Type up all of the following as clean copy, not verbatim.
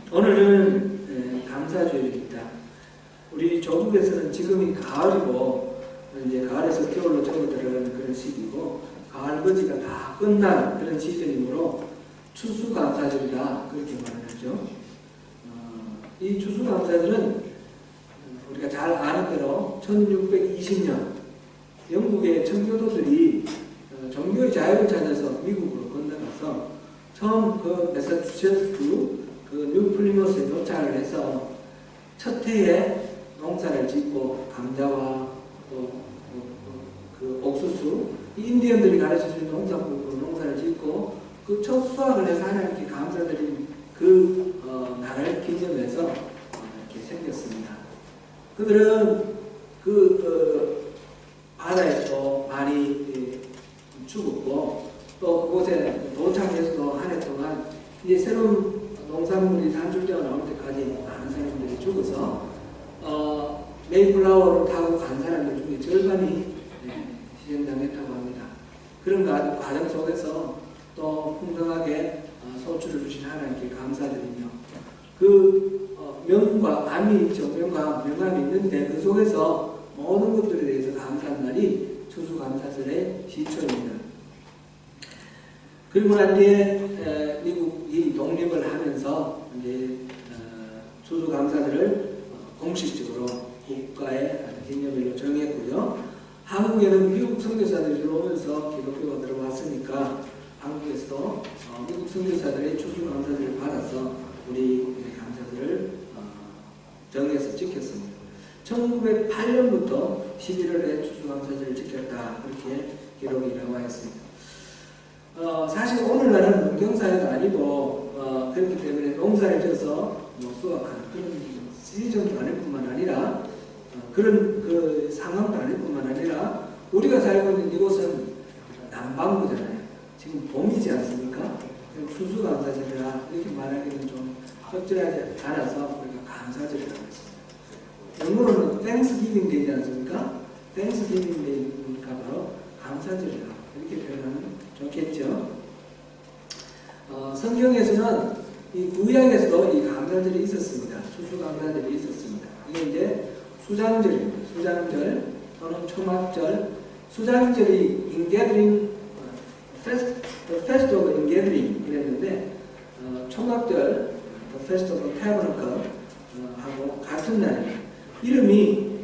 오늘은 감사주일입니다. 우리 조국에서는 지금이 가을이고 이제 가을에서 겨울로 접어들어가는 그런 시기고 가을거지가 다 끝난 그런 시즌이므로 추수감사절이다 그렇게 말하죠. 이 추수감사절은 우리가 잘 아는 대로 1620년 영국의 청교도들이 종교의 자유를 찾아서 미국으로 건너가서 처음 그 매사추세츠 그 뉴플리머스에 도착을 해서 첫 해에 농사를 짓고 감자와 또 그 옥수수 인디언들이 가르쳐준 농사법으로 농사를 짓고 그 첫 수확을 해서 하나님께 감사드린 그 날을 기념해서 이렇게 생겼습니다. 그들은 바다에서 많이 죽었고 또 그곳에 도착해서도 한 해 동안 이제 새로운 농산물이 산출되어 나올 때까지 많은 사람들이 죽어서 메이플라워를 타고 간 사람들 중에 절반이 희생당했다고 합니다. 그런 과정 속에서 또 풍성하게 소출을 주신 하나님께 감사드리며 명과 암이 있죠. 명암이 있는데 그 속에서 모든 것들에 대해서 감사한 날이 추수감사절의 시초입니다. 그리고 난 뒤에 미국이 독립을 하면서 이제 추수감사절을 공식적으로 국가의 기념일로 정했고요. 한국에는 미국 선교사들이 들어오면서 기독교가 들어왔으니까 한국에서도 미국 선교사들의 추수감사절을 받아서 우리 감사절을 정해서 지켰습니다. 1908년부터 11월에 추수감사절을 지켰다 그렇게 기록이 나와 있습니다. 사실 오늘날은 농경사회도 아니고 그렇기 때문에 농사를 져서 수확하는 그런 시즌도 아닐 뿐만 아니라 그런 그 상황도 아닐 뿐만 아니라 우리가 살고 있는 이곳은 남반구잖아요. 지금 봄이지 않습니까? 추수감사절이라 이렇게 말하기는 좀 적절하지 않아서 우리가 감사절이라고 했습니다. 영어로는 Thanksgiving Day지 않습니까? Thanksgiving Day니까 바로 감사절이라 이렇게 표현하면 좋겠죠. 성경에서는 이 구약에서도 이 감사절이 있었습니다. 추수감사절이 있었습니다. 이게 이제 수장절입니다. 수장절 또는 초막절. 수장절이 인게드링 The Festival of Ingathering 그랬는데 초막절 The Festival of Tabernacle 하고 같은 날입니다. 이름이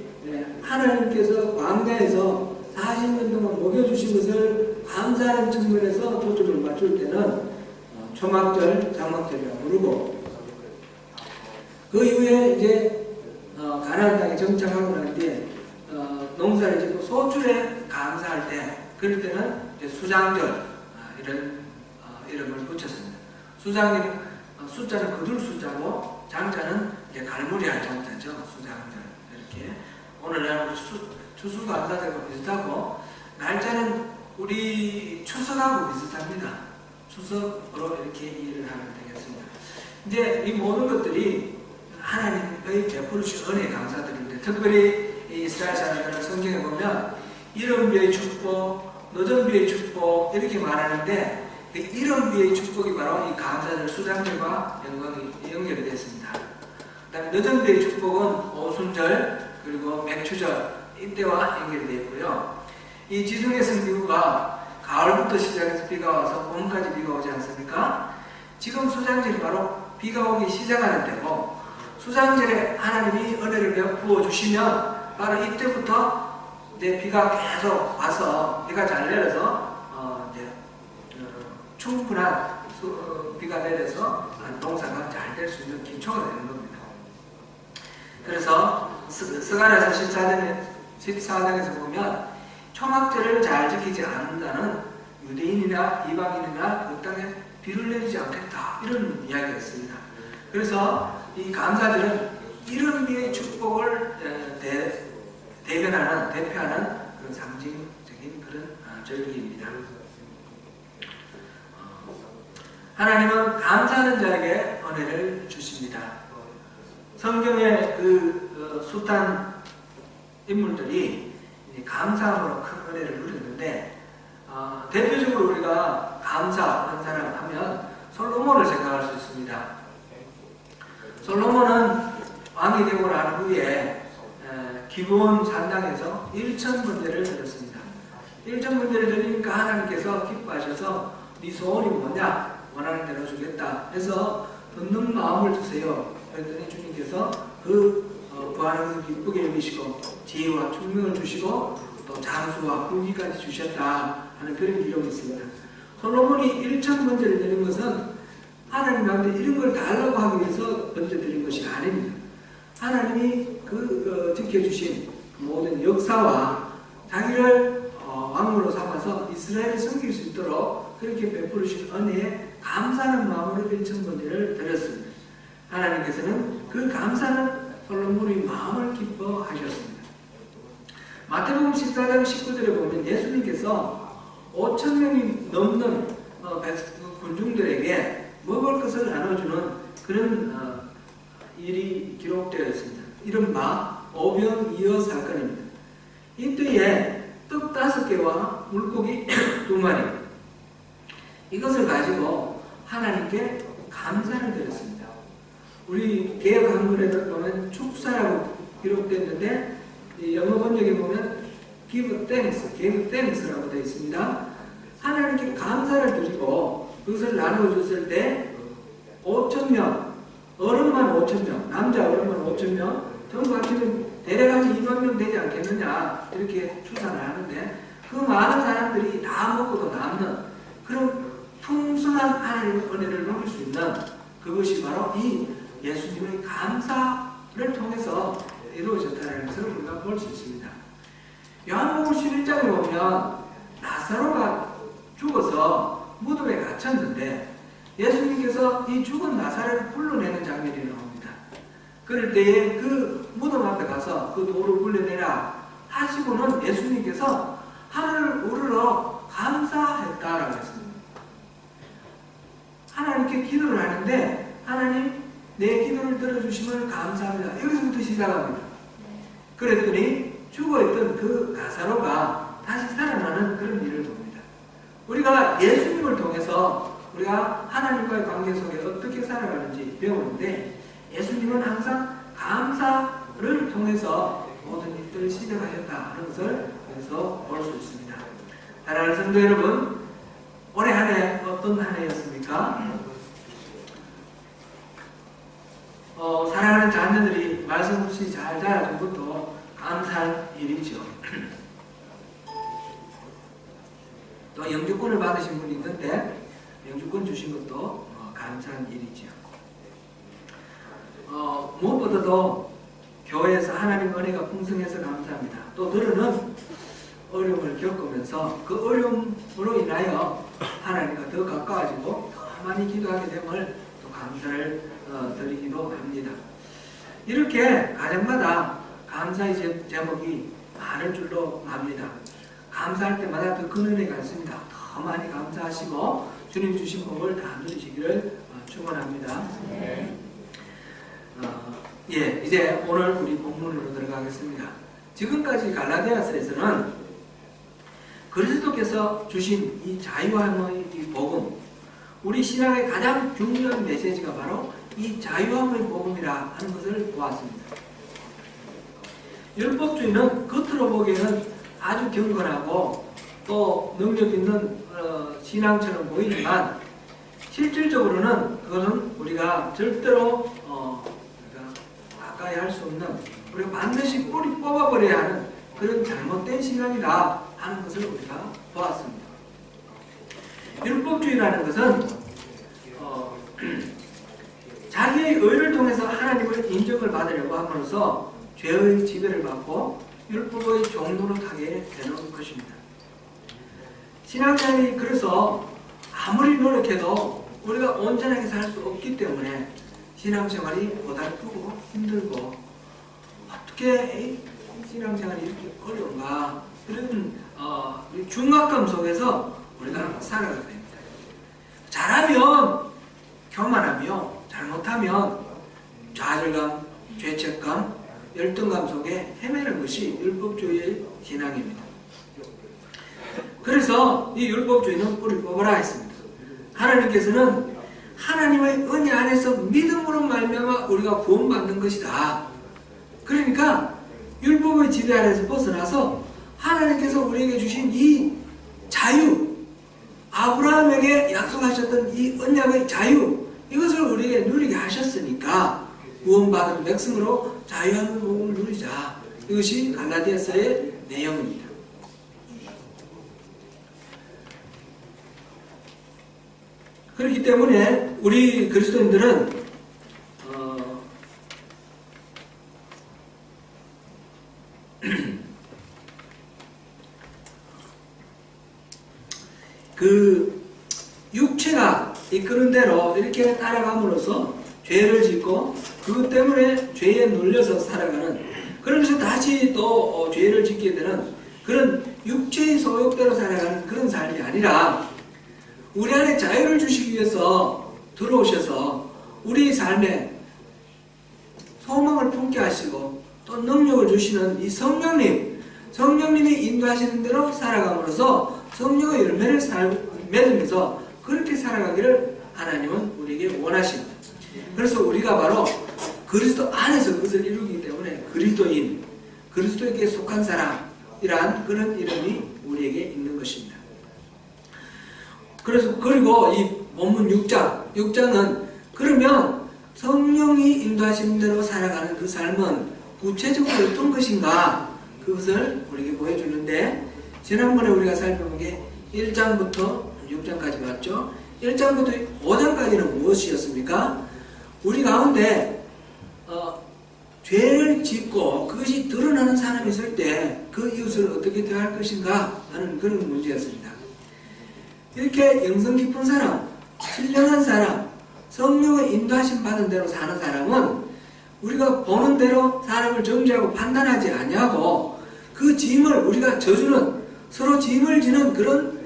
하나님께서 광야에서 40년 동안 먹여주신 것을 감사하는 측면에서 초점을 맞출 때는 초막절, 장막절이라고 부르고 그 이후에 이제 가나안 땅에 정착하고 난 뒤에 농사를 짓고 소출에 감사할 때 그럴 때는 이제 수장절 이런 이름을 붙였습니다. 수장이 숫자는 거둘 숫자고 장자는 이제 갈무리할 장자죠. 수장절 이렇게 오늘날 추수감사절과 비슷하고 날짜는 우리 추석하고 비슷합니다. 추석으로 이렇게 이해를 하면 되겠습니다. 이제 이 모든 것들이 하나님의 베풀으신 은혜에 감사드립니다. 특별히 이스라엘 사람들은 성경에 보면 이른 비의 축복, 늦은 비의 축복 이렇게 말하는데 그 이른 비의 축복이 바로 이 감사절 수장절과 연결이 됐습니다. 그 다음에 늦은 비의 축복은 오순절 그리고 맥추절 이때와 연결이 되어 있고요. 이 지중해 성기후가 가을부터 시작해서 비가 와서 봄까지 비가 오지 않습니까? 지금 수장절이 바로 비가 오기 시작하는 때고 수장절에 하나님이 은혜를 베푸어 주시면 바로 이때부터 이제 비가 계속 와서 비가 잘 내려서 이제 충분한 비가 내려서 농사가 잘 될 수 있는 기초가 되는 겁니다. 그래서 스가랴서 14장에서 보면 초막절을 잘 지키지 않는다는 유대인이나 이방인이나 그 땅에 비를 내리지 않겠다 이런 이야기가 있습니다. 그래서 이 감사절은 이른 비의 축복을 대표하는 그런 상징적인 그런 절기입니다. 하나님은 감사하는 자에게 은혜를 주십니다. 성경의 그 숱한 인물들이 감사함으로 큰 은혜를 누렸는데 대표적으로 우리가 감사한 사람 하면 솔로몬을 생각할 수 있습니다. 솔로몬은 왕이 되고 난 후에 기브온 산당에서 1,000번제를 드렸습니다. 1,000번제를 드리니까 하나님께서 기뻐하셔서 네 소원이 뭐냐? 원하는 대로 주겠다 해서 듣는 마음을 주세요. 그랬더니 주님께서 그 구하는 것을 기쁘게 여기시고 지혜와 총명을 주시고 또 장수와 후기까지 주셨다 하는 그런 기록이 있습니다. 솔로몬이 1,000번제를 드린 것은 하나님한테 이런 걸 달라고 하기 위해서 번제 드린 것이 아닙니다. 하나님이 지켜주신 모든 역사와 자기를 왕으로 삼아서 이스라엘을 섬길 수 있도록 그렇게 베풀으신 은혜에 감사하는 마음으로 1,000번제를 드렸습니다. 하나님께서는 그 감사는 솔로몬의 마음을 기뻐하셨습니다. 마태복음 14장 19절에 보면 예수님께서 5,000명이 넘는 군중들에게 먹을 것을 나눠주는 그런 일이 기록되어 있습니다. 이른바 오병이어 사건입니다. 이때에 떡 5개와 물고기 2마리 이것을 가지고 하나님께 감사를 드렸습니다. 우리 개역 한글에 보면 축사라고 기록되었는데 영어 번역에 보면 give thanks라고 되어 있습니다. 하나님께 감사를 드리고 그것을 나누어줬을 때 5,000명, 어른만 5,000명, 남자 어른만 5,000명, 전부 합치면 대략 한 2만 명 되지 않겠느냐 이렇게 추산을 하는데 그 많은 사람들이 다 먹고도 남는 그런 풍성한 하나님의 은혜를 누릴 수 있는 그것이 바로 이 예수님의 감사를 통해서 이루어졌다는 것을 우리가 볼 수 있습니다. 요한복음 11장에 보면 나사로가 죽어서 무덤에 갇혔는데 예수님께서 이 죽은 나사로를 불러내는 장면이 나옵니다. 그럴 때에 그 무덤 앞에 가서 그 돌을 불러내라 하시고는 예수님께서 하늘을 우러러 감사했다라고 했습니다. 하나님께 기도를 하는데 하나님 내 기도를 들어주심을 감사합니다. 여기서부터 시작합니다. 그랬더니 죽어있던 그 나사로가 다시 살아나는 그런 일을 봅니다. 우리가 예수님을 통해서 우리가 하나님과의 관계 속에 어떻게 살아가는지 배우는데 예수님은 항상 감사를 통해서 모든 일들을 시작하셨다는 것을 여기서 볼 수 있습니다. 사랑하는 성도 여러분, 올해 한 해 어떤 한 해였습니까? 사랑하는 자녀들이 말씀 없이 잘 자라준 것도 감사할 일이죠. 또 영주권을 받으신 분이 있는데 영주권 주신 것도 감사한 일이죠. 무엇보다도 교회에서 하나님 은혜가 풍성해서 감사합니다. 또 너희는 어려움을 겪으면서 그 어려움으로 인하여 하나님과 더 가까워지고 더 많이 기도하게 됨을 또 감사를 드리기도 합니다. 이렇게 가정마다 감사의 제목이 많을 줄로 압니다. 감사할 때마다 더 큰 은혜가 있습니다. 더 많이 감사하시고 주님 주신 복을 다 누리시기를 축원합니다. 이제 오늘 우리 본문으로 들어가겠습니다. 지금까지 갈라디아서에서는 그리스도께서 주신 이 자유함의 이 복음, 우리 신앙의 가장 중요한 메시지가 바로 이 자유함의 복음이라 하는 것을 보았습니다. 율법주의는 겉으로 보기에는 아주 경건하고 또 능력 있는 신앙처럼 보이지만 실질적으로는 그것은 우리가 절대로 가까이 할 수 없는, 우리가 반드시 뿌리 뽑아버려야 하는 그런 잘못된 신앙이다 하는 것을 우리가 보았습니다. 율법주의라는 것은 자기의 의를 통해서 하나님의 인정을 받으려고 함으로써 죄의 지배를 받고 율법의 종로로 타게 되는 것입니다. 신앙생활이 그래서 아무리 노력해도 우리가 온전하게 살 수 없기 때문에 신앙생활이 고달프고 힘들고 어떻게 신앙생활이 이렇게 어려운가 그런 중압감 속에서 우리가 살아가게 됩니다. 잘하면 교만하며 잘못하면 좌절감, 죄책감, 열등감 속에 헤매는 것이 율법주의의 신앙입니다. 그래서 이 율법주의는 뿌리 뽑아라 했습니다. 하나님께서는 하나님의 은혜 안에서 믿음으로 말미암아 우리가 구원받는 것이다. 그러니까 율법의 지배 아래에서 벗어나서 하나님께서 우리에게 주신 이 자유, 아브라함에게 약속하셨던 이 언약의 자유, 이것을 우리에게 누리게 하셨으니까 구원받은 백성으로 자유한 복을 누리자. 이것이 갈라디아서의 내용입니다. 그렇기 때문에 우리 그리스도인들은 그 육체가 이끄는 대로 이렇게 따라감으로써 죄를 짓고 그것 때문에 죄에 눌려서 살아가는, 그러면서 다시 또 죄를 짓게 되는 그런 육체의 소욕대로 살아가는 그런 삶이 아니라 우리 안에 자유를 주시기 위해서 들어오셔서 우리 삶에 소망을 품게 하시고 또 능력을 주시는 이 성령님이 인도하시는 대로 살아감으로써 성령의 열매를 맺으면서 그렇게 살아가기를 하나님은 우리에게 원하십니다. 그래서 우리가 바로 그리스도 안에서 그것을 이루기 때문에 그리스도인, 그리스도에게 속한 사람이란 그런 이름이 우리에게 있는 것입니다. 그리고 이 본문 6장은 그러면 성령이 인도하시는 대로 살아가는 그 삶은 구체적으로 어떤 것인가, 그것을 우리에게 보여주는데, 지난번에 우리가 살펴본 게 1장부터 6장까지 봤죠. 1장부터 5장까지는 무엇이었습니까? 우리 가운데 죄를 짓고 그것이 드러나는 사람이 있을 때 그 이웃을 어떻게 대할 것인가 하는 그런 문제였습니다. 이렇게 영성 깊은 사람, 신령한 사람, 성령의 인도하심 받은 대로 사는 사람은 우리가 보는 대로 사람을 정죄하고 판단하지 아니하고 그 짐을 우리가 져주는, 서로 짐을 지는 그런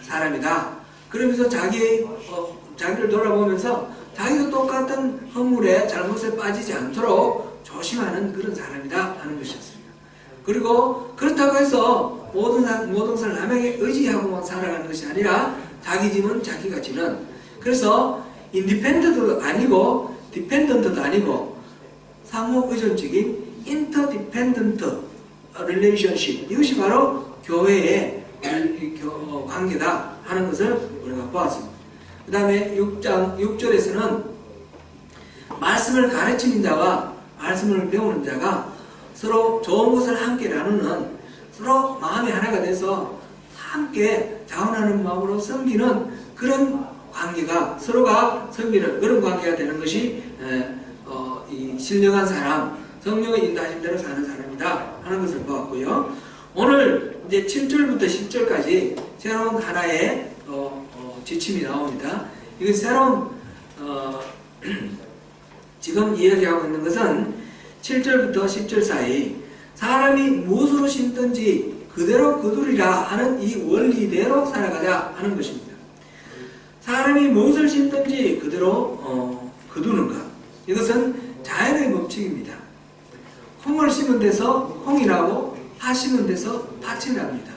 사람이다. 그러면서 자기를 돌아보면서 자기도 똑같은 허물에 잘못에 빠지지 않도록 조심하는 그런 사람이다 하는 것이었습니다. 그리고 그렇다고 해서 모든 것을 남에게 의지하고만 살아가는 것이 아니라 자기 짐은 자기가 지는, 그래서 인디펜던트도 아니고 디펜던트도 아니고 상호 의존적인 인터디펜던트 릴레이션십, 이것이 바로 교회의 관계다 하는 것을 우리가 보았습니다. 그 다음에 6절에서는 말씀을 가르치는 자와 말씀을 배우는 자가 서로 좋은 것을 함께 나누는, 서로 마음이 하나가 돼서 함께 자원하는 마음으로 섬기는 그런 관계가, 서로가 섬기는 그런 관계가 되는 것이 이 신령한 사람, 성령의 인도하신 대로 사는 사람이다 하는 것을 보았고요. 오늘 이제 7절부터 10절까지 새로운 하나의 지침이 나옵니다. 이거 새로운 지금 이야기하고 있는 것은 7절부터 10절 사이 사람이 무엇으로 심든지 그대로 거두리라 하는 이 원리대로 살아가자 하는 것입니다. 사람이 무엇을 심든지 그대로 거두는가, 이것은 자연의 법칙입니다. 콩을 심은 데서 콩이 나고 팥 심은 데서 팥이 납니다.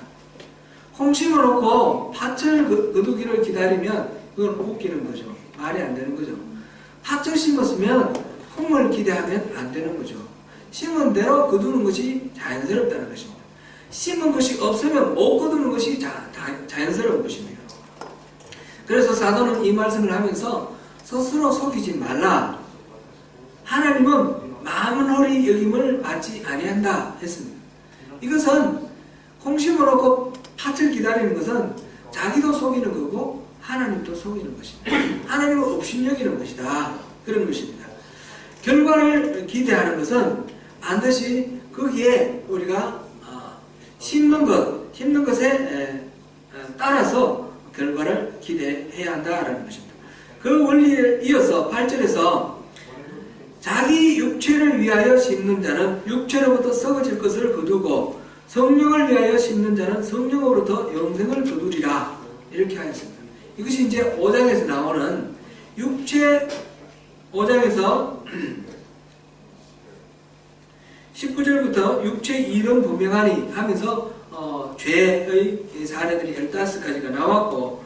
콩 심어놓고 팥을 거두기를 기다리면 그건 웃기는 거죠. 말이 안 되는 거죠. 팥을 심었으면 콩을 기대하면 안 되는 거죠. 심은 대로 거두는 것이 자연스럽다는 것입니다. 심은 것이 없으면 못 거두는 것이 자연스러운 것입니다. 그래서 사도는 이 말씀을 하면서 스스로 속이지 말라. 하나님은 마음은 홀히 여김을 받지 아니한다 했습니다. 이것은 콩 심어놓고 팥을 기다리는 것은 자기도 속이는 거고 하나님도 속이는 것입니다. 하나님은 업신여기는 것이다, 그런 것입니다. 결과를 기대하는 것은 반드시 거기에 우리가 심는 것에 따라서 결과를 기대해야 한다라는 것입니다. 그 원리에 이어서 8절에서 자기 육체를 위하여 심는 자는 육체로부터 썩어질 것을 거두고 성령을 위하여 심는 자는 성령으로부터 영생을 거두리라, 이렇게 하였습니다. 이것이 이제 5장에서 나오는 5장에서 19절부터 육체 일은 분명하니 하면서 죄의 사례들이 15가지가 나왔고,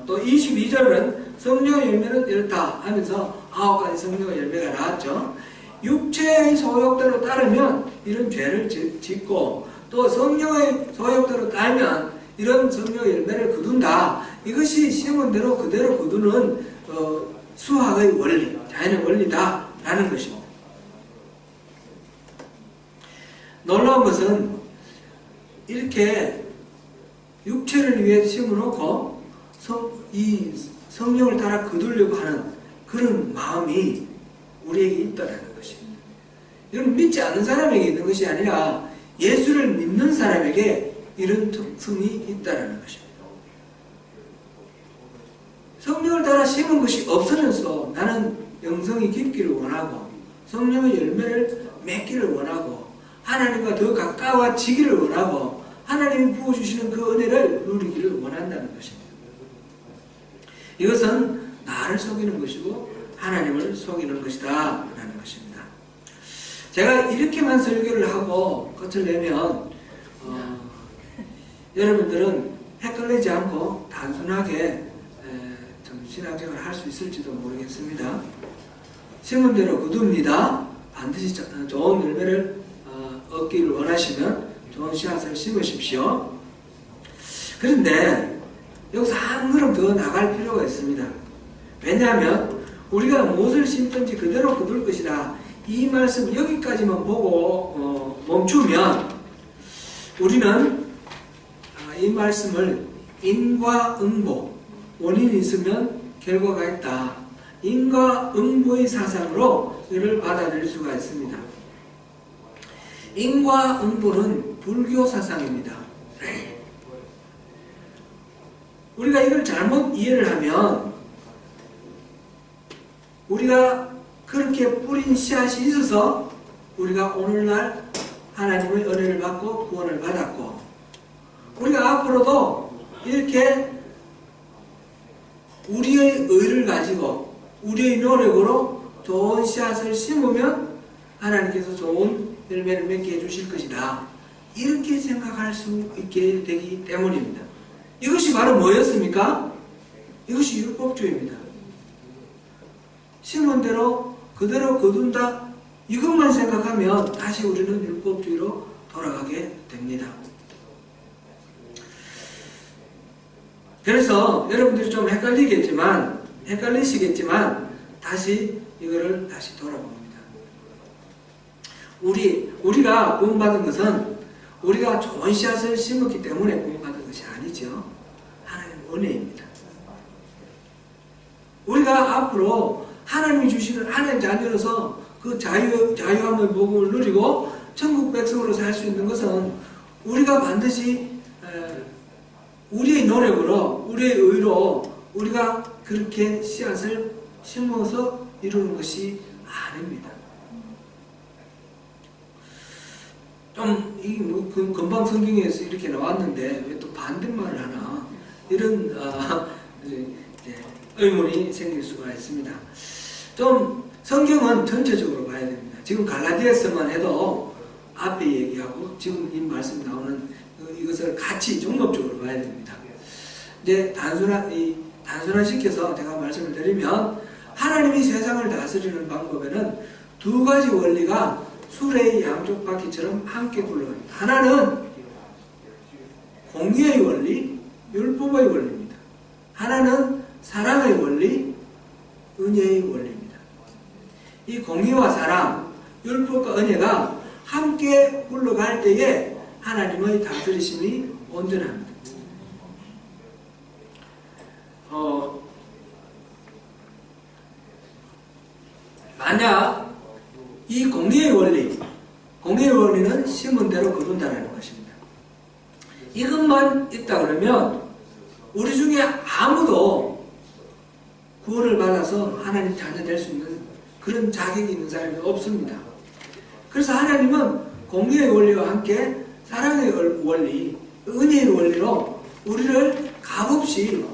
또 22절은 성령의 열매는 이렇다 하면서 9가지 성령의 열매가 나왔죠. 육체의 소욕대로 따르면 이런 죄를 짓고, 또 성령의 소욕대로 따르면 이런 성령의 열매를 거둔다. 이것이 심은 대로 그대로 거두는 수학의 원리, 자연의 원리다라는 것입니다. 놀라운 것은 이렇게 육체를 위해 심어놓고 이 성령을 따라 거두려고 하는 그런 마음이 우리에게 있다는 것입니다. 이건 믿지 않는 사람에게 있는 것이 아니라 예수를 믿는 사람에게 이런 특성이 있다는 것입니다. 성령을 따라 심은 것이 없으면서 나는 영성이 깊기를 원하고 성령의 열매를 맺기를 원하고 하나님과 더 가까워지기를 원하고 하나님이 부어주시는 그 은혜를 누리기를 원한다는 것입니다. 이것은 나를 속이는 것이고 하나님을 속이는 것이다 라는 것입니다. 제가 이렇게만 설교를 하고 끝을 내면 여러분들은 헷갈리지 않고 단순하게 좀 신앙생활을 할 수 있을지도 모르겠습니다. 심은 대로 거둡니다. 반드시 좋은 열매를 얻기를 원하시면 좋은 씨앗을 심으십시오. 그런데 여기서 한 걸음 더 나갈 필요가 있습니다. 왜냐하면 우리가 무엇을 심든지 그대로 거둘 것이다. 이 말씀 여기까지만 보고 멈추면 우리는 이 말씀을 인과 응보, 원인이 있으면 결과가 있다. 인과 응보의 사상으로 이를 받아들일 수가 있습니다. 인과 응보는 불교 사상입니다. 우리가 이걸 잘못 이해를 하면 우리가 그렇게 뿌린 씨앗이 있어서 우리가 오늘날 하나님의 은혜를 받고 구원을 받았고 우리가 앞으로도 이렇게 우리의 의를 가지고 우리의 노력으로 좋은 씨앗을 심으면 하나님께서 좋은 열매를 맺게 해주실 것이다. 이렇게 생각할 수 있게 되기 때문입니다. 이것이 바로 뭐였습니까? 이것이 율법주의입니다. 심은 대로 그대로 거둔다. 이것만 생각하면 다시 우리는 율법주의로 돌아가게 됩니다. 그래서 여러분들이 좀 헷갈리시겠지만 다시 이거를 다시 돌아봅니다. 우리가 구원받은 것은 우리가 좋은 씨앗을 심었기 때문에 구원받은 것이 아니죠. 하나님의 은혜입니다. 우리가 앞으로 하나님이 주시는 하나님 자녀로서 그 자유함의 복음을 누리고 천국 백성으로 살 수 있는 것은 우리가 반드시 우리의 노력으로 우리의 의로 우리가 그렇게 씨앗을 심어서 이루는 것이 아닙니다. 금방 성경에서 이렇게 나왔는데 왜 또 반대말을 하나 이런 의문이 생길 수가 있습니다. 좀 성경은 전체적으로 봐야 됩니다. 지금 갈라디아서만 해도 앞에 얘기하고 지금 이 말씀 나오는 이것을 같이 종합적으로 봐야 됩니다. 이제 단순화시켜서 제가 말씀을 드리면 하나님이 세상을 다스리는 방법에는 두 가지 원리가 수레의 양쪽 바퀴처럼 함께 굴러갑니다. 하나는 공의의 원리, 율법의 원리입니다. 하나는 사랑의 원리, 은혜의 원리입니다. 이 공의와 사랑, 율법과 은혜가 함께 굴러갈 때에 하나님의 다스리심이 온전합니다. 만약 이 공의의 원리는 심은 대로 거둔다는 것입니다. 이것만 있다 그러면 우리 중에 아무도 구원을 받아서 하나님 자녀 될 수 있는 그런 자격이 있는 사람이 없습니다. 그래서 하나님은 공의의 원리와 함께 사랑의 원리, 은혜의 원리로 우리를 값없이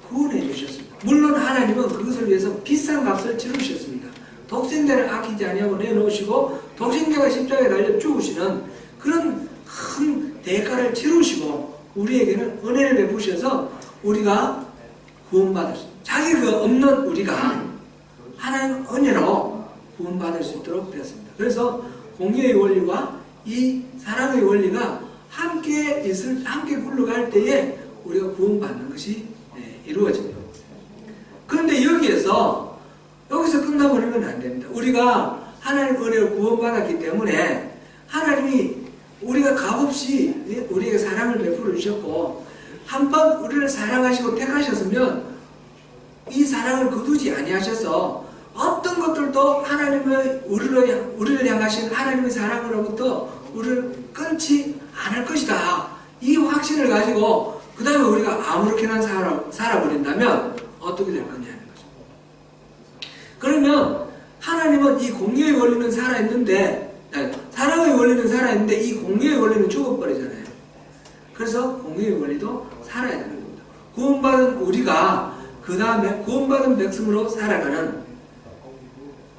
구원해 주셨습니다. 물론 하나님은 그것을 위해서 비싼 값을 치르셨습니다. 독생자를 아끼지 아니하고 내놓으시고 독생자가 십자가에 달려 죽으시는 그런 큰 대가를 치르시고 우리에게는 은혜를 베푸셔서 우리가 구원받았습니다. 자기가 없는 우리가 하나님 은혜로 구원받을 수 있도록 되었습니다. 그래서 공의의 원리와 이 사랑의 원리가 함께 굴러갈 때에 우리가 구원받는 것이 이루어집니다. 그런데 여기서 끝나버리면 안 됩니다. 우리가 하나님 은혜로 구원받았기 때문에 하나님이 우리가 값없이 우리에게 사랑을 베풀어 주셨고 한번 우리를 사랑하시고 택하셨으면 이 사랑을 거두지 아니하셔서 어떤 것들도 하나님의 우리를 향하신 하나님의 사랑으로부터 우리를 끊지 않을 것이다. 이 확신을 가지고 그 다음에 우리가 아무렇게나 살아버린다면 어떻게 될 거냐는 거죠. 그러면 하나님은 이 공의의 원리는 살아있는데, 사랑의 원리는 살아있는데 이 공의의 원리는 죽어버리잖아요. 그래서 공의의 원리도 살아야 되는 겁니다. 구원받은 우리가 그 다음에 구원받은 백성으로 살아가는,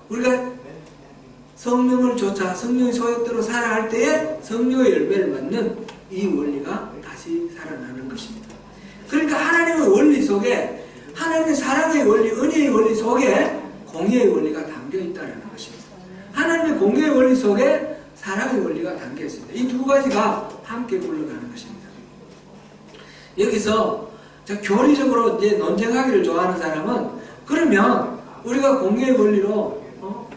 우리가 성령을 쫓아 성령의 소욕대로 살아갈 때에 성령의 열매를 맞는 이 원리가 다시 살아나는 것입니다. 그러니까 하나님의 원리 속에, 하나님의 사랑의 원리, 은혜의 원리 속에 공의의 원리가 담겨 있다는 것입니다. 하나님의 공의의 원리 속에 사랑의 원리가 담겨 있습니다. 이 두 가지가 함께 굴러가는 것입니다. 여기서 교리적으로 이제 논쟁하기를 좋아하는 사람은, 그러면 우리가 공의의 원리로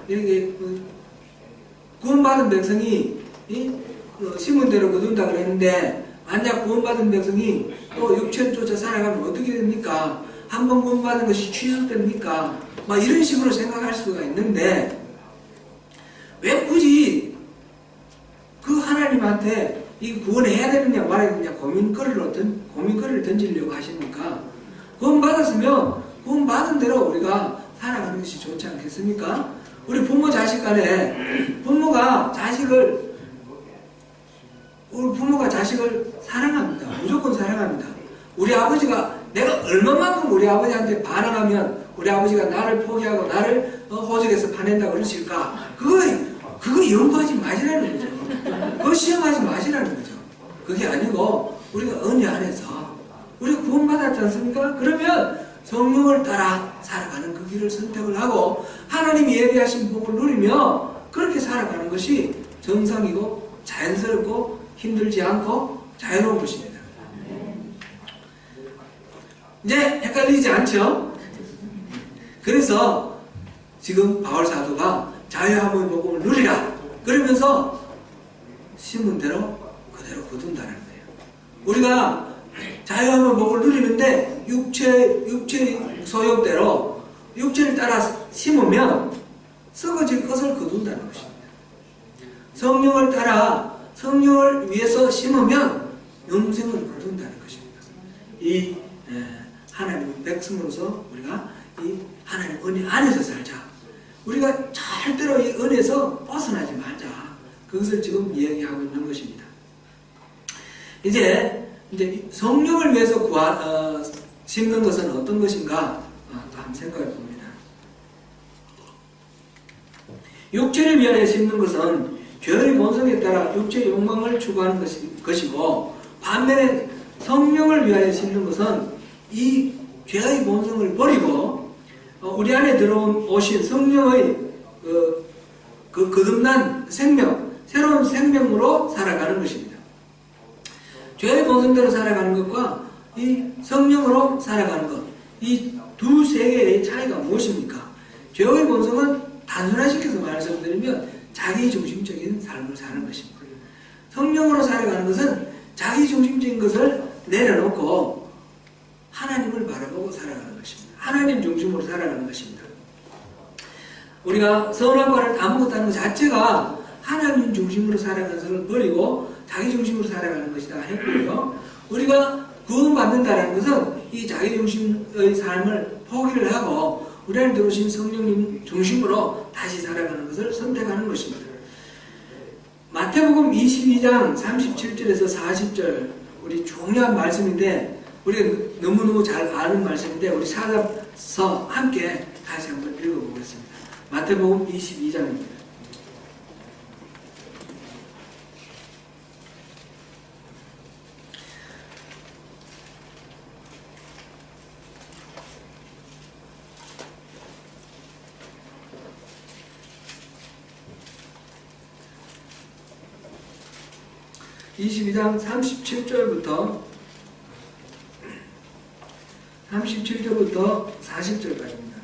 이렇게 구원받은 백성이 심은 대로 거둔다 그랬는데, 만약 구원받은 백성이 또 육체를 쫓아 살아가면 어떻게 됩니까? 한번 구원받은 것이 취소됩니까? 막 이런 식으로 생각할 수가 있는데, 왜 굳이 그 하나님한테 이 구원해야 되느냐 말아야 되느냐 고민거리를 던지려고 하십니까? 구원받았으면 구원받은 대로 우리가 살아가는 것이 좋지 않겠습니까? 우리 부모 자식 간에 부모가 자식을 사랑합니다. 무조건 사랑합니다. 우리 아버지가, 내가 얼마만큼 우리 아버지한테 반항하면 우리 아버지가 나를 포기하고 나를 호적에서 파낸다고 그러실까? 그거 연구하지 마시라는 거죠. 그거 시험하지 마시라는 거죠. 그게 아니고 우리가 은혜 안에서 우리가 구원받았지 않습니까? 그러면 성령을 따라 살아가는 그 길을 선택을 하고 하나님이 예비하신 복을 누리며 그렇게 살아가는 것이 정상이고 자연스럽고 힘들지 않고 자유로운 것입니다. 이제 헷갈리지 않죠? 그래서 지금 바울 사도가 자유함의 복음을 누리라 그러면서 심은 대로 그대로 거둔다는 거예요. 우리가 자유함의 복을 누리는데 육체의 소욕대로 육체를 따라 심으면 썩어질 것을 거둔다는 것입니다. 성령을 따라 성령을 위해서 심으면 영생을 거둔다는 것입니다. 이 하나님의 백성으로서 우리가 이 하나님 은혜 안에서 살자. 우리가 절대로 이 은혜에서 벗어나지 말자. 그것을 지금 이야기하고 있는 것입니다. 이제 성령을 위해서 심는 것은 어떤 것인가? 또 한번 생각해 봅니다. 육체를 위하여 심는 것은 죄의 본성에 따라 육체의 욕망을 추구하는 것이고, 반면에 성령을 위하여 심는 것은 이 죄의 본성을 버리고 우리 안에 오신 성령의 거듭난 생명, 새로운 생명으로 살아가는 것입니다. 죄의 본성대로 살아가는 것과 이 성령으로 살아가는 것, 이 두 세계의 차이가 무엇입니까? 죄의 본성은 단순화시켜서 말씀드리면 자기중심적인 삶을 사는 것입니다. 성령으로 살아가는 것은 자기중심적인 것을 내려놓고 하나님을 바라보고 살아가는 것입니다. 하나님 중심으로 살아가는 것입니다. 우리가 선악과를 다 먹었다는 것 자체가 하나님 중심으로 살아가는 것을 버리고 자기 중심으로 살아가는 것이다 했고요. 우리가 구원받는다는 것은 이 자기 중심의 삶을 포기를 하고 우리 안에 들어오신 성령님 중심으로 다시 살아가는 것을 선택하는 것입니다. 마태복음 22장 37절에서 40절 우리 중요한 말씀인데 우리가 너무너무 잘 아는 말씀인데 우리 찾아서 함께 다시 한번 읽어보겠습니다. 마태복음 22장입니다. 22장 37절부터 40절까지입니다.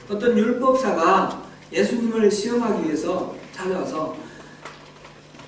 어떤 율법사가 예수님을 시험하기 위해서 찾아와서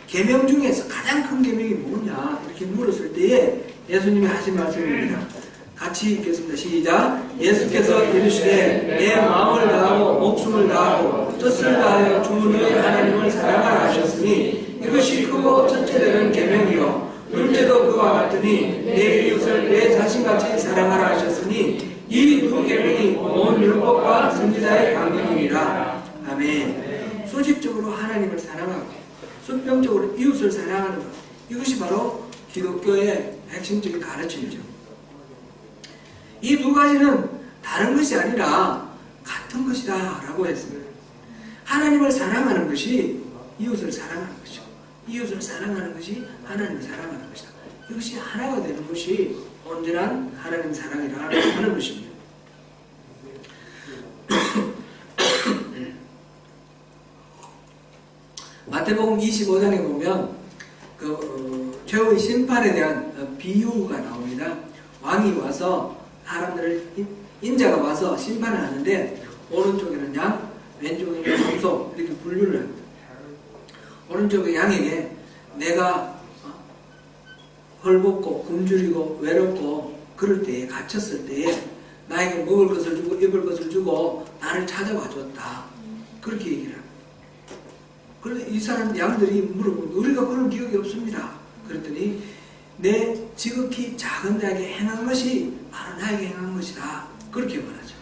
계명 중에서 가장 큰 계명이 뭐냐 이렇게 물었을 때에 예수님이 하신 말씀입니다. 같이 읽겠습니다. 시작. 예수께서 이르시되 내 마음을 다하고 목숨을 다하고 뜻을 다하여 주 너희 하나님을 사랑하라 하셨으니 이것이 크고 첫째 되는 계명이요 둘째도 그와 같으니 내 이웃을 내 자신같이 사랑하라 하셨으니 이 두 계명이 온 율법과 선지자의 강령이니라. 아멘. 수직적으로 하나님을 사랑하고 수평적으로 이웃을 사랑하는 것, 이것이 바로 기독교의 핵심적인 가르침이죠. 이 두 가지는 다른 것이 아니라 같은 것이다 라고 했습니다. 하나님을 사랑하는 것이 이웃을 사랑하는 것이고 이웃을 사랑하는 것이 하나님을 사랑하는 것이다. 이것이 하나가 되는 것이 온전한 하나님 사랑이라 하는 것입니다. 마태복음 25장에 보면 죄의 심판에 대한 비유가 나옵니다. 왕이 와서 사람들을 인자가 와서 심판을 하는데 오른쪽에는 양, 왼쪽에는 염소 이렇게 분류를 합니다. 오른쪽의 양에게 내가 헐벗고 굶주리고 외롭고 그럴 때에 갇혔을 때에 나에게 먹을 것을 주고 입을 것을 주고 나를 찾아와 줬다. 그렇게 얘기를 합니다. 그런데 이 사람 양들이 물어보면 우리가 그런 기억이 없습니다. 그랬더니 내 지극히 작은 자에게 행한 것이 바로 나에게 행한 것이다. 그렇게 말하죠.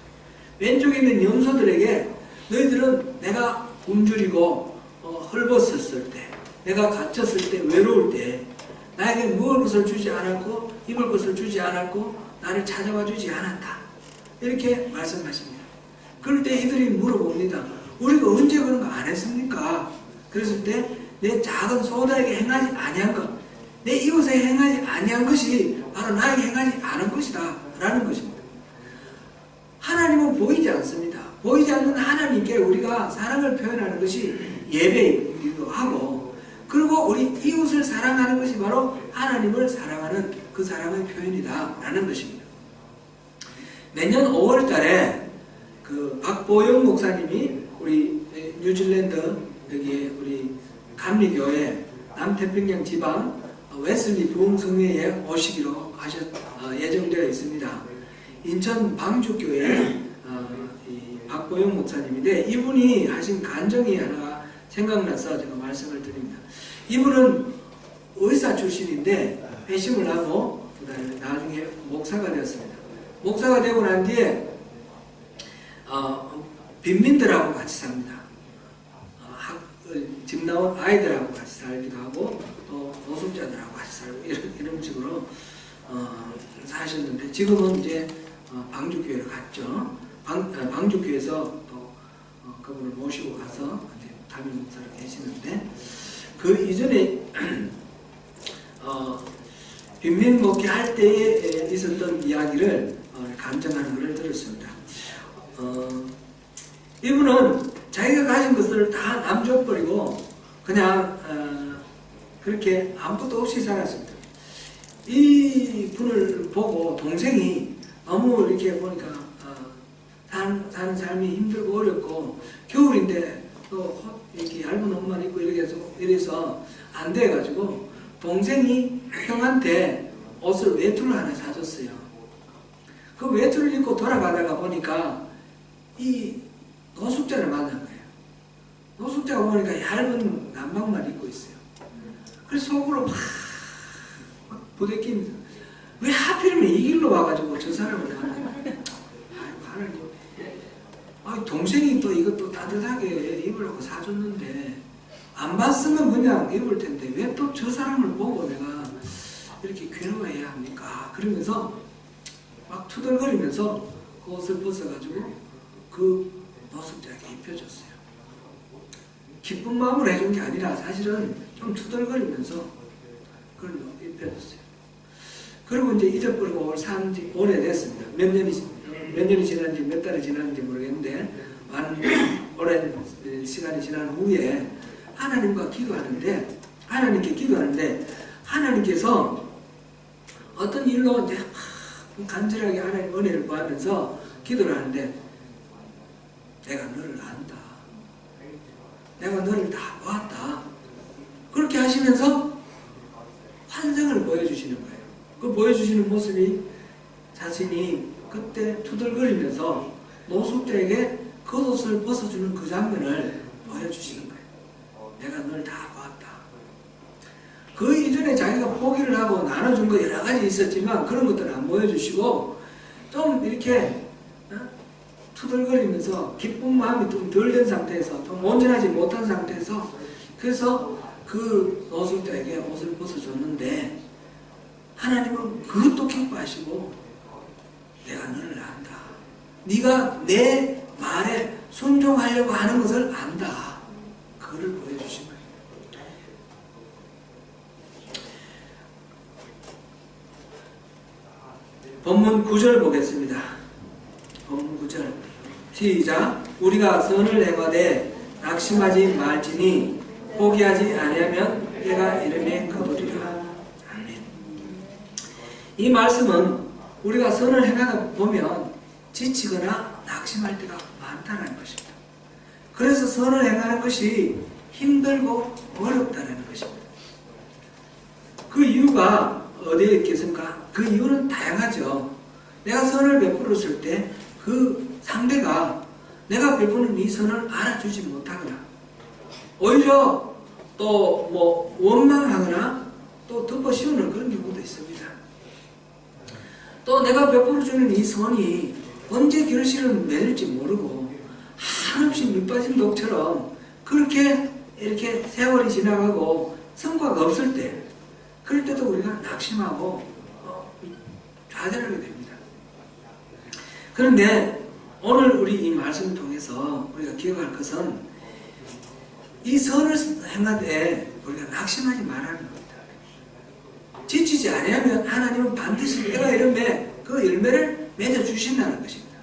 왼쪽에 있는 염소들에게 너희들은 내가 굶주리고 헐벗었을 때 내가 갇혔을 때 외로울 때 나에게 먹을 것을 주지 않았고 입을 것을 주지 않았고 나를 찾아와 주지 않았다. 이렇게 말씀하십니다. 그럴 때 이들이 물어봅니다. 우리가 언제 그런 거 안 했습니까? 그랬을 때 내 작은 소자에게 행하지 아니한 것, 내 이웃에 행하지 아니한 것이 바로 나에게 행하지 않은 것이다 라는 것입니다. 하나님은 보이지 않습니다. 보이지 않는 하나님께 우리가 사랑을 표현하는 것이 예배이기도 하고, 그리고 우리 이웃을 사랑하는 것이 바로 하나님을 사랑하는 그 사랑의 표현이다 라는 것입니다. 내년 5월 달에 그 박보영 목사님이 우리 뉴질랜드 여기에 우리 감리교회 남태평양 지방 웨슬리 부흥성회에 오시기로 예정되어 있습니다. 인천 방주교회 이 박보영 목사님인데 이분이 하신 간증이 하나 생각나서 제가 말씀을 드립니다. 이분은 의사 출신인데 회심을 하고 그다음에 나중에 목사가 되었습니다. 목사가 되고 난 뒤에 빈민들하고 같이 삽니다. 집 나온 아이들하고 같이 살기도 하고 또 노숙자들하고 같이 살고 이런 식으로 사셨는데 지금은 이제 방주교회를 갔죠. 방주교회에서 또 그분을 모시고 가서 이제 담임 목사로 계시는데 그 이전에 빈민 목회 할 때에 있었던 이야기를 간증하는 것을 들었습니다. 이분은 자기가 가진 것을 다 남줘버리고 그냥 그렇게 아무것도 없이 살았습니다. 이 분을 보고 동생이 너무 이렇게 보니까 사는 삶이 힘들고 어렵고 겨울인데 또 이렇게 얇은 옷만 입고 이래서 안 돼가지고 동생이 형한테 옷을 외투를 하나 사줬어요. 그 외투를 입고 돌아가다가 보니까 이 노숙자를 만난 거예요. 노숙자가 보니까 얇은 남방만 입고 있어요. 그래서 속으로 막 부대낍니다. 왜 하필이면 이 길로 와가지고 저 사람을 만나요? 하나님, 동생이 또 이것도 따뜻하게 입으라고 사줬는데 안 봤으면 그냥 입을 텐데 왜 또 저 사람을 보고 내가 이렇게 괴로워해야 합니까? 그러면서 막 투덜거리면서 그 옷을 벗어가지고 그 노숙자에게 입혀줬어요. 기쁜 마음으로 해준 게 아니라 사실은 좀 투덜거리면서 그걸 입혀줬어요. 그리고 이제 잊어버리고 산지 오래됐습니다. 몇 년이 지났는지 몇 달이 지났는지 모르겠는데 많은 오랜 시간이 지난 후에 하나님께 기도하는데 하나님께서 어떤 일로 이제 막 간절하게 하나님 은혜를 구하면서 기도를 하는데 내가 너를 안다. 내가 너를 다 보았다. 그렇게 하시면서 환상을 보여주시는 거예요. 그 보여주시는 모습이 자신이 그때 투덜거리면서 노숙자에게 겉옷을 벗어주는 그 장면을 보여주시는 거예요. 내가 널 다 보았다. 그 이전에 자기가 포기를 하고 나눠준 거 여러 가지 있었지만 그런 것들은 안 보여주시고 좀 이렇게 투덜거리면서 기쁜 마음이 좀 덜 된 상태에서 좀 온전하지 못한 상태에서 그래서 그 노숙자에게 옷을 벗어줬는데 하나님은 그것도 기뻐하시고 내가 너를 안다. 네가 내 말에 순종하려고 하는 것을 안다. 그걸 보여주신 거예요. 본문 9절 보겠습니다. 본문 9절 시작. 우리가 선을 행하되 낙심하지 말지니 포기하지 아니하면 때가 이름에 거두리라. 아멘. 이 말씀은 우리가 선을 행하다 보면 지치거나 낙심할 때가 많다는 것입니다. 그래서 선을 행하는 것이 힘들고 어렵다는 것입니다. 그 이유가 어디에 있겠습니까? 그 이유는 다양하죠. 내가 선을 베풀었을 때 그 상대가 내가 베푸는 이 선을 알아주지 못하거나 오히려 또 뭐 원망하거나 또 덮어 씌우는 그런 경우도 있습니다. 또 내가 베풀어주는 이 선이 언제 결실을 맺을지 모르고 한없이 밑빠진 독처럼 그렇게 이렇게 세월이 지나가고 성과가 없을 때 그럴 때도 우리가 낙심하고 좌절하게 됩니다. 그런데 오늘 우리 이 말씀을 통해서 우리가 기억할 것은 이 선을 행하되 우리가 낙심하지 말라는 겁니다. 지치지 아니하면 하나님은 반드시 때가 이름에 그 열매를 맺어주신다는 것입니다.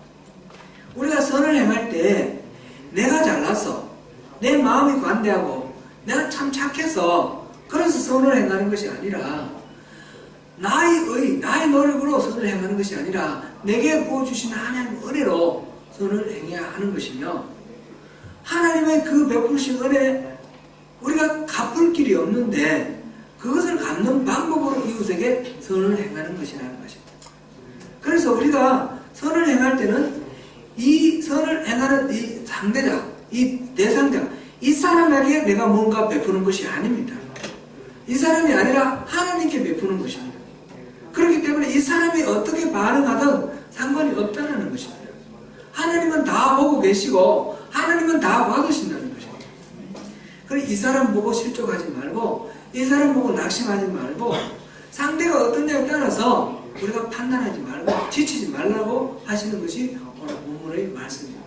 우리가 선을 행할 때 내가 잘나서 내 마음이 관대하고 내가 참 착해서 그래서 선을 행하는 것이 아니라 나의 노력으로 선을 행하는 것이 아니라 내게 부어주신 하나님의 은혜로 선을 행해야 하는 것이며 하나님의 그 베푸신 은혜 우리가 갚을 길이 없는데 그것을 갚는 방법으로 이웃에게 선을 행하는 것이라는 것입니다. 그래서 우리가 선을 행할 때는 이 선을 행하는 이 상대자, 이 대상자, 이 사람에게 내가 뭔가 베푸는 것이 아닙니다. 이 사람이 아니라 하나님께 베푸는 것입니다. 그렇기 때문에 이 사람이 어떻게 반응하든 상관이 없다는 것입니다. 하나님은 다 보고 계시고 하나님은 다 받으신다는 것입니다. 그래서 이 사람 보고 실족하지 말고 이 사람 보고 낙심하지 말고 상대가 어떠냐에 따라서 우리가 판단하지 말고 지치지 말라고 하시는 것이 오늘 본문의 말씀입니다.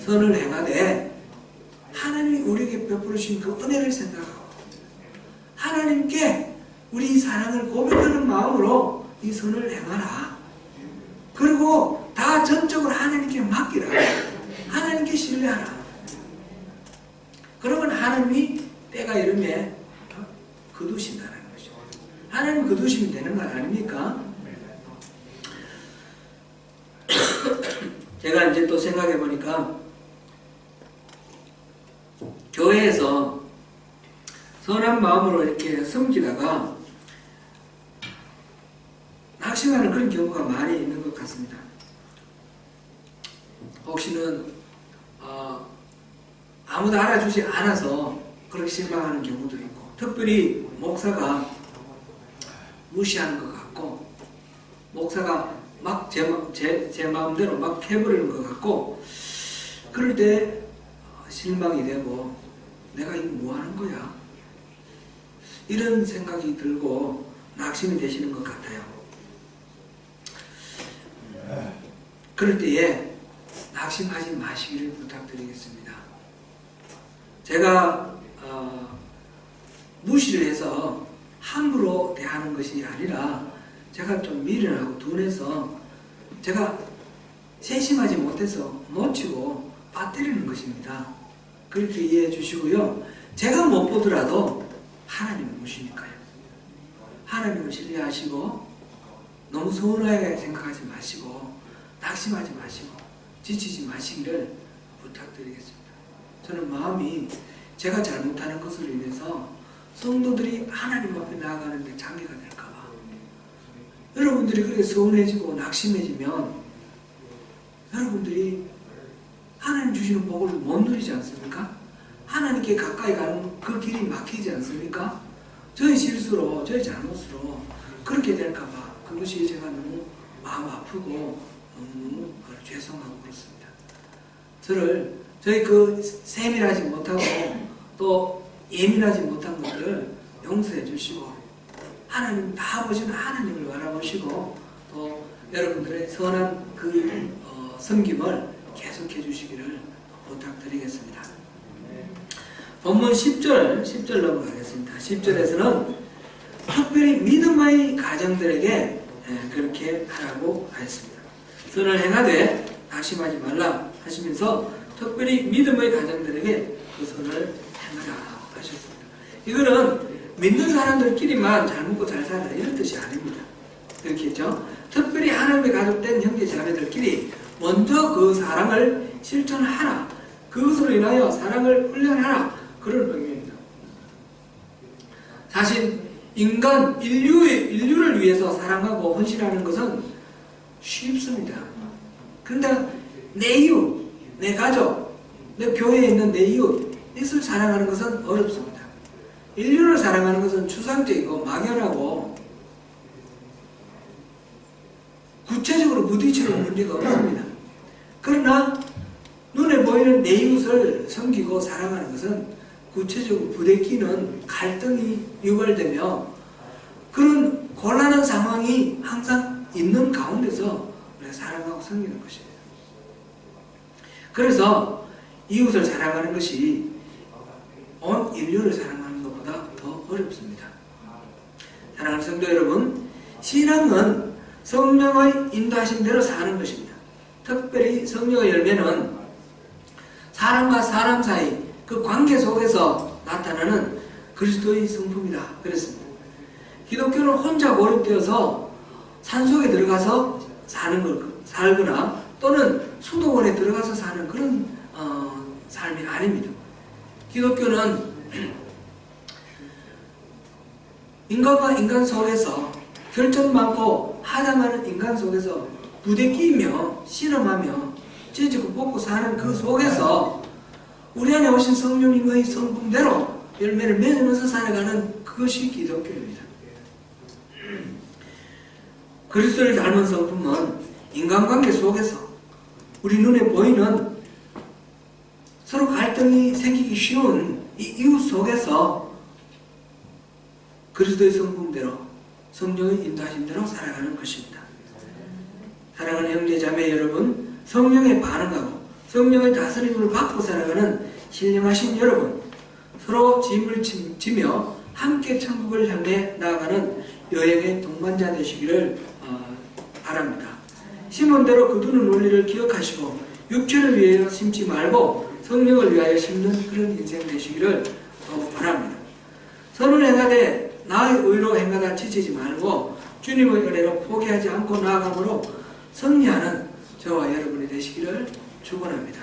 선을 행하되 하나님이 우리에게 베풀으신 그 은혜를 생각하고 하나님께 우리 사랑을 고백하는 마음으로 이 선을 행하라. 그리고 다 전적으로 하나님께 맡기라. 하나님께 신뢰하라. 그러면 하나님이 때가 이름에 거두신다는 것이죠. 하나님 거두시면 되는 거 아닙니까? 제가 이제 또 생각해 보니까 교회에서 선한 마음으로 이렇게 섬기다가 낙심하는 그런 경우가 많이 있는 것 같습니다. 혹시는 아무도 알아주지 않아서 그렇게 실망하는 경우도 있고 특별히 목사가 무시하는 것 같고 목사가 막 제 마음대로 막 해버리는 것 같고 그럴 때 실망이 되고 내가 이거 뭐 하는 거야? 이런 생각이 들고 낙심이 되시는 것 같아요. 그럴 때에 낙심하지 마시기를 부탁드리겠습니다. 제가 무시를 해서 함부로 대하는 것이 아니라 제가 좀 미련하고 둔해서 제가 세심하지 못해서 놓치고 빠뜨리는 것입니다. 그렇게 이해해 주시고요. 제가 못 보더라도 하나님은 보시니까요. 하나님을 신뢰하시고 너무 서운하게 생각하지 마시고 낙심하지 마시고 지치지 마시기를 부탁드리겠습니다. 저는 마음이 제가 잘못하는 것으로 인해서 성도들이 하나님 앞에 나아가는데 장애가 될까봐, 여러분들이 그렇게 서운해지고 낙심해지면 여러분들이 하나님 주시는 복을 못 누리지 않습니까? 하나님께 가까이 가는 그 길이 막히지 않습니까? 저희 실수로, 저희 잘못으로 그렇게 될까봐 그것이 제가 너무 마음 아프고 너무 죄송하고 그렇습니다. 저희 그 세밀하지 못하고 또 예민하지 못한 것들을 용서해 주시고 하나님 다 보시는 하나님을 바라보시고 또 여러분들의 선한 그 섬김을 계속해 주시기를 부탁드리겠습니다. 본문 10절 넘어가겠습니다. 10절에서는 특별히 믿음의 가정들에게 그렇게 하라고 하였습니다. 선을 행하되 낙심하지 말라 하시면서 특별히 믿음의 가정들에게 그 선을 행하라 하셨습니다. 이거는 믿는 사람들끼리만 잘 먹고 잘 살아 이런 뜻이 아닙니다. 그렇겠죠? 특별히 하나님의 가족된 형제 자매들끼리 먼저 그 사랑을 실천하라. 그것으로 인하여 사랑을 훈련하라. 그런 의미입니다. 사실 인류를 위해서 사랑하고 헌신하는 것은 쉽습니다. 그런데 내 이웃, 내 가족, 내 교회에 있는 내 이웃, 이것을 사랑하는 것은 어렵습니다. 인류를 사랑하는 것은 추상적이고 막연하고 구체적으로 부딪히는 문제가 없습니다. 그러나 눈에 보이는 내 이웃을 섬기고 사랑하는 것은 구체적으로 부대끼는 갈등이 유발되며 그런 곤란한 상황이 항상 있는 가운데서 우리가 사랑하고 섬기는 것입니다. 그래서 이웃을 사랑하는 것이 온 인류를 사랑하는 것보다 더 어렵습니다. 사랑하는 성도 여러분, 신앙은 성령의 인도하심대로 사는 것입니다. 특별히 성령의 열매는 사람과 사람 사이 그 관계 속에서 나타나는 그리스도의 성품이다 그랬습니다. 기독교는 혼자 고립되어서 산속에 들어가서 살거나 또는 수도원에 들어가서 사는 그런 삶이 아닙니다. 기독교는 인간과 인간 속에서 결점 많고 하다 많은 인간 속에서 부대끼며 씨름하며 찢고 뽑고 사는 그 속에서 우리 안에 오신 성령님의 성품대로 열매를 맺으면서 살아가는 그것이 기독교입니다. 그리스도를 닮은 성품은 인간관계 속에서 우리 눈에 보이는 서로 갈등이 생기기 쉬운 이 이웃 속에서 그리스도의 성품대로 성령의 인도하심대로 살아가는 것입니다. 사랑하는 형제자매 여러분, 성령에 반응하고 성령의 다스림을 받고 살아가는 신령하신 여러분, 서로 짐을 지며 함께 천국을 향해 나아가는 여행의 동반자 되시기를 바랍니다. 심은 대로 거두는 원리를 기억하시고 육체를 위하여 심지 말고 성령을 위하여 심는 그런 인생 되시기를 바랍니다. 선을 행하되 나의 의로 행하다 지치지 말고 주님의 은혜로 포기하지 않고 나아감으로 승리하는 저와 여러분이 되시기를 축원합니다.